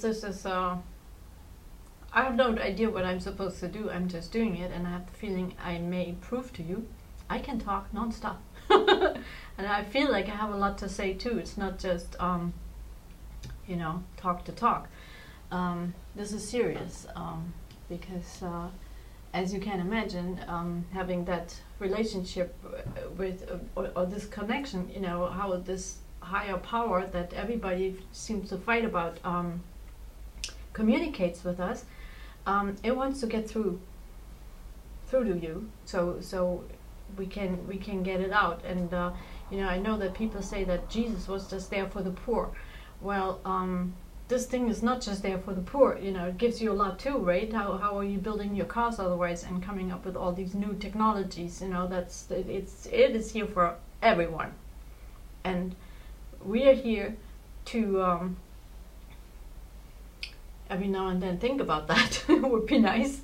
this is I have no idea what I'm supposed to do. I'm just doing it, and I have the feeling I may prove to you I can talk non-stop. And I feel like I have a lot to say too. It's not just you know, talk to talk. This is serious because as you can imagine, having that relationship with or this connection, you know, how this higher power that everybody seems to fight about communicates with us. It wants to get through to you, so we can get it out. And you know, I know that people say that Jesus was just there for the poor. Well, this thing is not just there for the poor. You know, it gives you a lot too, right? How are you building your cars otherwise and coming up with all these new technologies? You know, it is here for everyone, and we are here to every now and then think about that. Would be nice,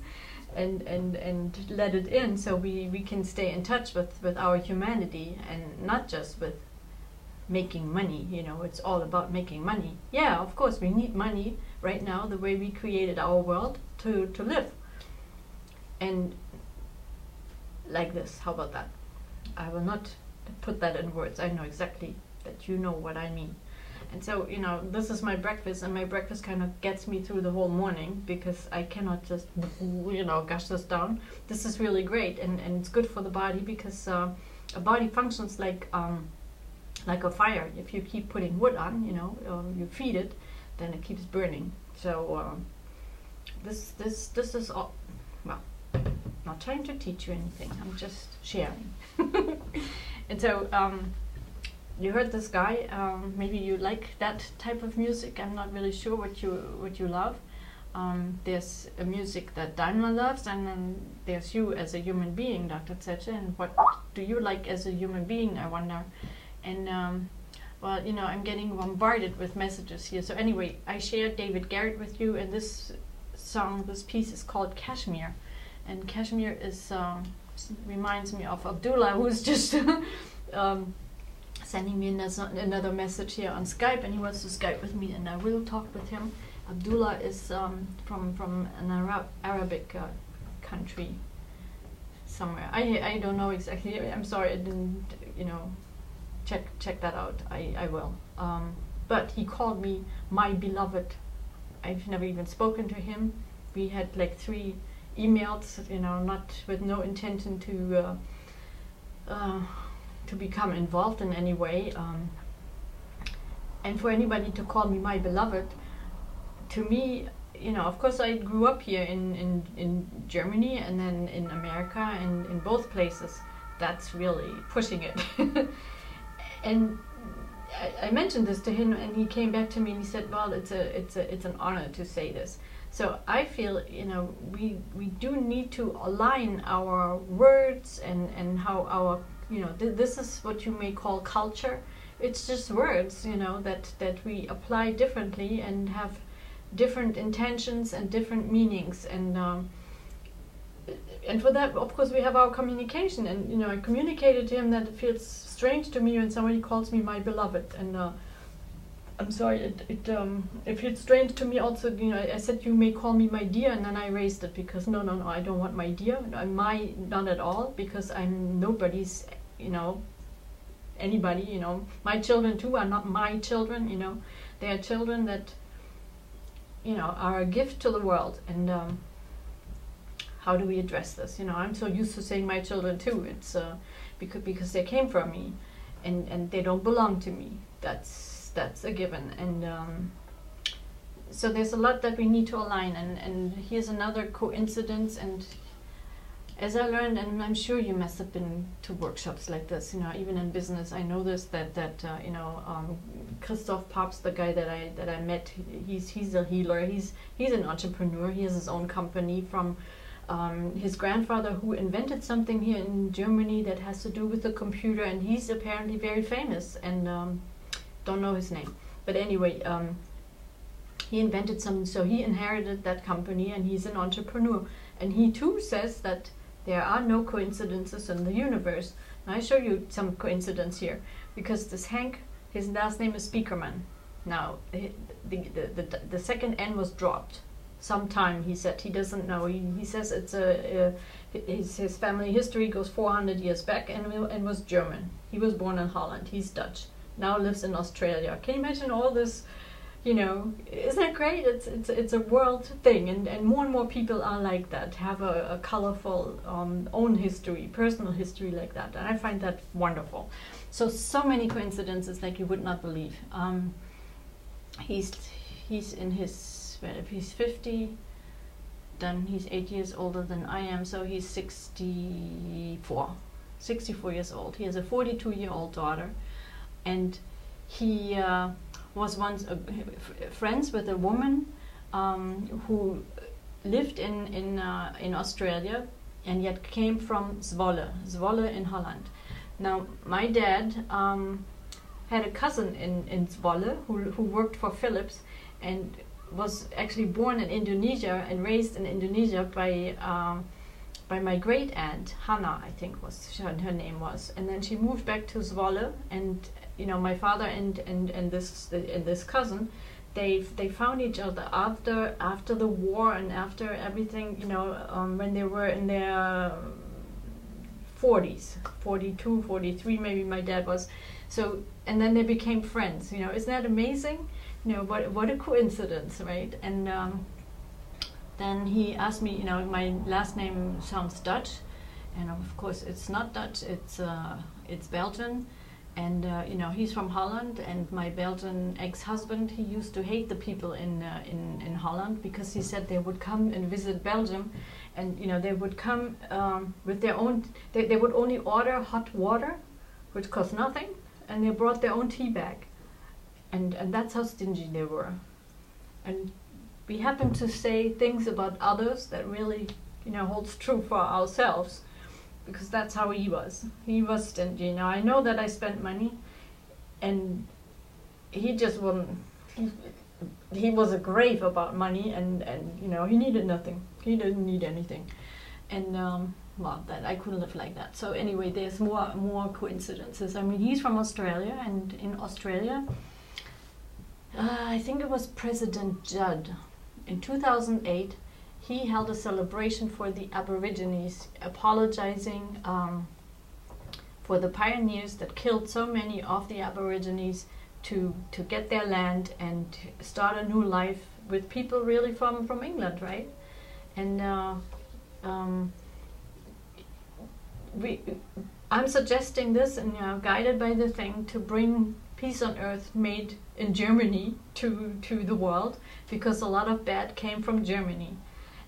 and let it in, so we can stay in touch with our humanity, and not just with making money. You know, it's all about making money. Yeah, of course we need money right now, the way we created our world to live. And like this, how about that? I will not put that in words. I know exactly that you know what I mean. And so, you know, this is my breakfast, and my breakfast kind of gets me through the whole morning, because I cannot just, you know, gush this down. This is really great, and it's good for the body, because a body functions like a fire. If you keep putting wood on, you know, you feed it, then it keeps burning. So this is all. Well, not trying to teach you anything. I'm just sharing. And so you heard this guy. Maybe you like that type of music. I'm not really sure what you love. There's a music that Daimler loves, and then there's you as a human being, Dr. ZETSCHE. And what do you like as a human being, I wonder? And well, you know, I'm getting bombarded with messages here. So anyway, I shared David Garrett with you, and this song, this piece is called Kashmir. And Kashmir is reminds me of Abdullah, who's just sending me another message here on Skype, and he wants to Skype with me, and I will talk with him. Abdullah is from an Arabic country somewhere. I don't know exactly. I'm sorry, I didn't, you know, check that out. I will. But he called me my beloved. I've never even spoken to him. We had like 3 emails, you know, not with no intention to become involved in any way. And for anybody to call me my beloved, to me, you know, of course I grew up here in Germany, and then in America, and in both places. That's really pushing it. And I mentioned this to him, and he came back to me and he said, well, it's an honor to say this. So I feel, you know, we do need to align our words and how our, you know, this is what you may call culture. It's just words, you know, that we apply differently and have different intentions and different meanings. And for that, of course, we have our communication. And, you know, I communicated to him that it feels strange to me when somebody calls me my beloved. And I'm sorry, it feels strange to me also. You know, I said you may call me my dear, and then I raised it, because no, I don't want my dear. My, not at all, because I'm nobody's, you know, anybody, you know. My children too are not my children, you know. They are children that, you know, are a gift to the world. And how do we address this? You know, I'm so used to saying my children too. It's because they came from me, and they don't belong to me. That's a given. And so there's a lot that we need to align. And here's another coincidence. And as I learned, and I'm sure you must have been to workshops like this, you know, even in business, I know this, that you know, Christoph Papst, the guy that I met, he's a healer. He's an entrepreneur. He has his own company from his grandfather, who invented something here in Germany that has to do with the computer, and he's apparently very famous, and don't know his name. But anyway, he invented something, so he inherited that company, and he's an entrepreneur. And he too says that there are no coincidences in the universe. And I show you some coincidence here, because this Hank, his last name is Speakerman. Now, the second N was dropped. Sometime, he said, he doesn't know. He says it's his family history goes 400 years back and was German. He was born in Holland. He's Dutch. Now lives in Australia. Can you imagine all this? You know, isn't that great? It's a world thing, and more and more people are like that, have a colorful own history, personal history like that, and I find that wonderful. So many coincidences like you would not believe. He's in his, well, if he's 50, then he's 8 years older than I am, so he's 64 years old. He has a 42-year-old daughter, and he was once friends with a woman who lived in Australia and yet came from Zwolle in Holland. Now, my dad had a cousin in Zwolle who worked for Philips and was actually born in Indonesia and raised in Indonesia by my great aunt Hannah, I think was her name was, and then she moved back to Zwolle, and you know, my father and this cousin, they found each other after the war and after everything, you know, when they were in their 40s, 42, 43 maybe my dad was. So, and then they became friends, you know. Isn't that amazing? You know, what a coincidence, right? And then he asked me, you know, my last name sounds Dutch, and of course it's not Dutch, it's Belgian. And you know, he's from Holland, and my Belgian ex-husband, he used to hate the people in Holland because he said they would come and visit Belgium, and you know, they would come with their own. They would only order hot water, which cost nothing, and they brought their own tea bag, and that's how stingy they were. And we happen to say things about others that really, you know, holds true for ourselves. Because that's how he was. He was stingy. Now, I know that I spent money, and he just wouldn't. He was a grave about money, and you know, he needed nothing. He didn't need anything, and well, that I couldn't live like that. So anyway, there's more coincidences. I mean, he's from Australia, and in Australia, I think it was President Judd in 2008. He held a celebration for the Aborigines, apologizing for the pioneers that killed so many of the Aborigines to get their land and start a new life with people really from England, right? And I'm suggesting this, and you know, guided by the thing, to bring peace on earth made in Germany to the world, because a lot of bad came from Germany.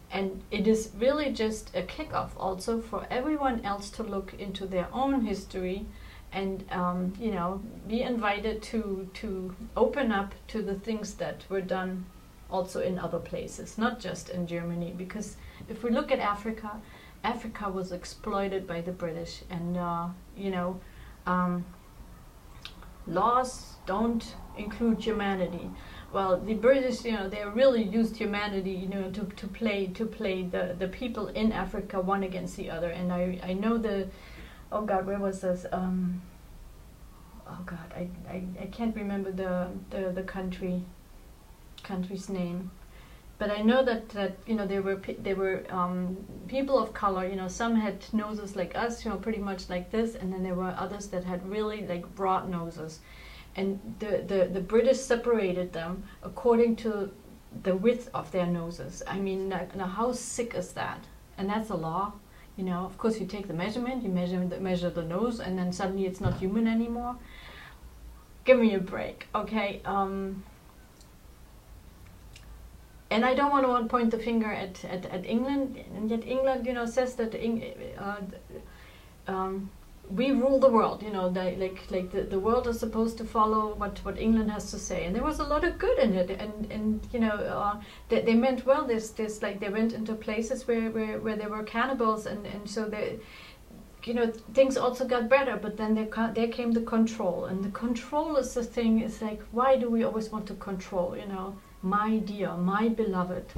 And it is really just a kickoff also for everyone else to look into their own history and you know, be invited to open up to the things that were done also in other places, not just in Germany. Because if we look at Africa, Africa was exploited by the British, and you know, laws don't include humanity. Well, the British, you know, they really used humanity, you know, to play the people in Africa one against the other. And I know oh God, where was this? Oh God, I can't remember the country's name. But I know that you know, there were people of color. You know, some had noses like us, you know, pretty much like this, and then there were others that had really like broad noses. And the British separated them according to the width of their noses. I mean, now how sick is that? And that's a law, you know. Of course, you take the measurement, you measure the nose, and then suddenly it's not human anymore. Give me a break, okay? And I don't want to point the finger at England, and yet England, you know, says that we rule the world, you know, the world is supposed to follow what England has to say, and there was a lot of good in it, and you know, they meant well. There's like, they went into places where there were cannibals, and so they, you know, things also got better. But then there came the control, and the control is the thing. It's like, why do we always want to control? You know, my dear, my beloved.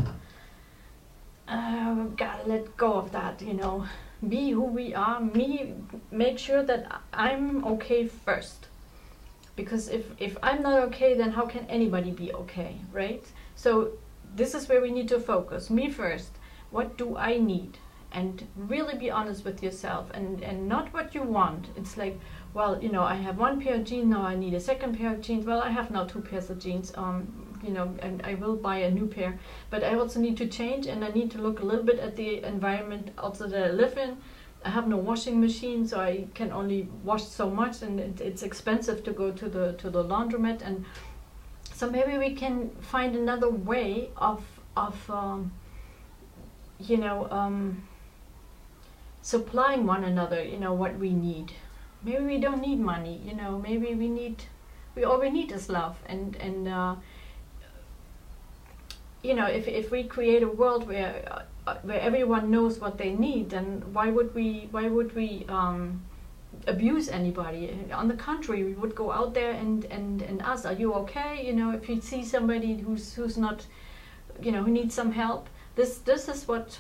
Gotta let go of that, you know. Be who we are, make sure that I'm okay first. because if I'm not okay, then how can anybody be okay, right? So this is where we need to focus. Me first. What do I need? And really be honest with yourself, and not what you want. It's like, well, you know, I have one pair of jeans, now I need a second pair of jeans. Well, I have now 2 pairs of jeans, you know, and I will buy a new pair. But I also need to change, and I need to look a little bit at the environment also that I live in. I have no washing machine, so I can only wash so much, and it's expensive to go to the laundromat. And so maybe we can find another way of you know, supplying one another, you know, what we need. Maybe we don't need money, you know, maybe all we need is love. And you know, if we create a world where everyone knows what they need, then why would we abuse anybody? On the contrary, we would go out there and ask, are you okay? You know, if you see somebody who's not, you know, who needs some help, this is what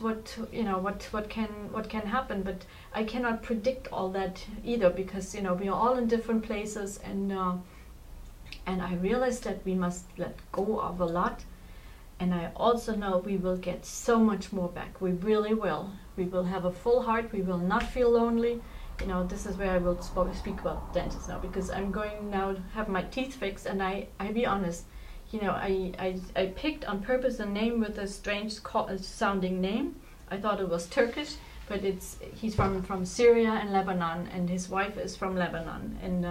you know, what can happen. But I cannot predict all that either, because, you know, we are all in different places, and I realize that we must let go of a lot. And I also know we will get so much more back. We really will. We will have a full heart. We will not feel lonely. You know, this is where I will speak about dentists now, because I'm going now to have my teeth fixed. And I be honest, you know, I picked on purpose a name with a strange sounding name. I thought it was Turkish, but he's from Syria and Lebanon, and his wife is from Lebanon. And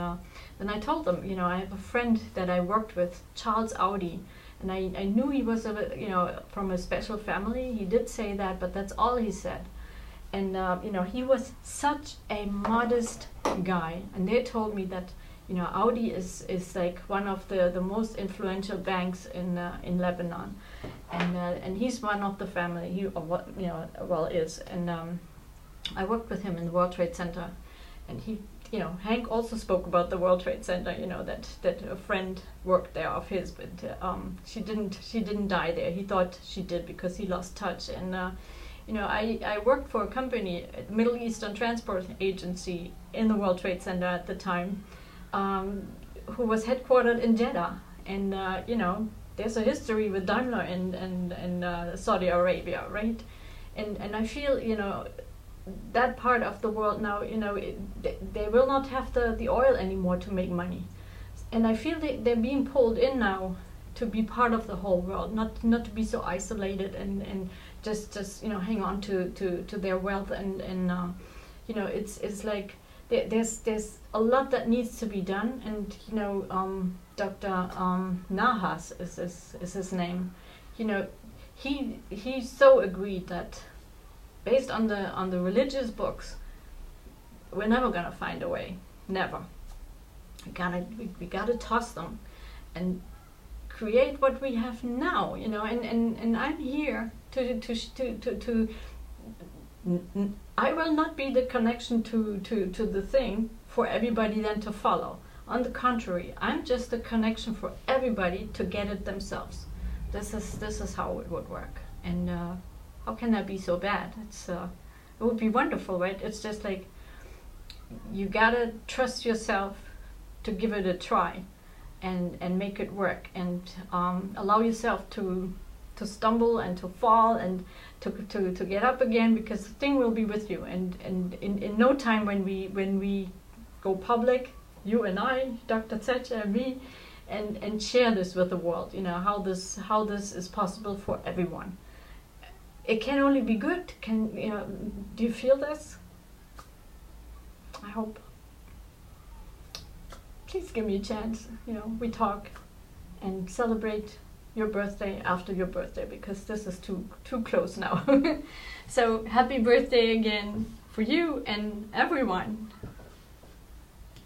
then I told them, you know, I have a friend that I worked with, Charles Audi. And I knew he was, you know, from a special family. He did say that, but that's all he said. And you know, he was such a modest guy. And they told me that, you know, Audi is like one of the most influential banks in Lebanon, and he's one of the family. He, or what, you know, well, is. And I worked with him in the World Trade Center, and he, you know, Hank also spoke about the World Trade Center, you know, that a friend worked there of his, but she didn't die there. He thought she did because he lost touch. And you know, I worked for a company, Middle Eastern Transport Agency, in the World Trade Center at the time, who was headquartered in Jeddah. And you know, there's a history with Daimler and Saudi Arabia, right? And I feel, you know, that part of the world now, you know, they will not have the oil anymore to make money. And I feel they're being pulled in now to be part of the whole world, not to be so isolated and just you know, hang on to their wealth. And you know, it's like there's a lot that needs to be done. And you know, Dr. Nahas is his name. You know, he so agreed that, based on the religious books, we're never gonna find a way. Never. We gotta toss them and create what we have now. You know, and I'm here to I will not be the connection to the thing for everybody then to follow. On the contrary, I'm just the connection for everybody to get it themselves. This is how it would work. And how can that be so bad? It would be wonderful, right? It's just like, you gotta trust yourself to give it a try and make it work, and allow yourself to stumble and to fall and to get up again, because the thing will be with you. And in no time, when we go public, you and I, Dr. ZETSCHE and me, and share this with the world, you know, how this is possible for everyone. It can only be good. You know, do you feel this? I hope. Please give me a chance. You know, we talk and celebrate your birthday after your birthday, because this is too close now. So happy birthday again for you and everyone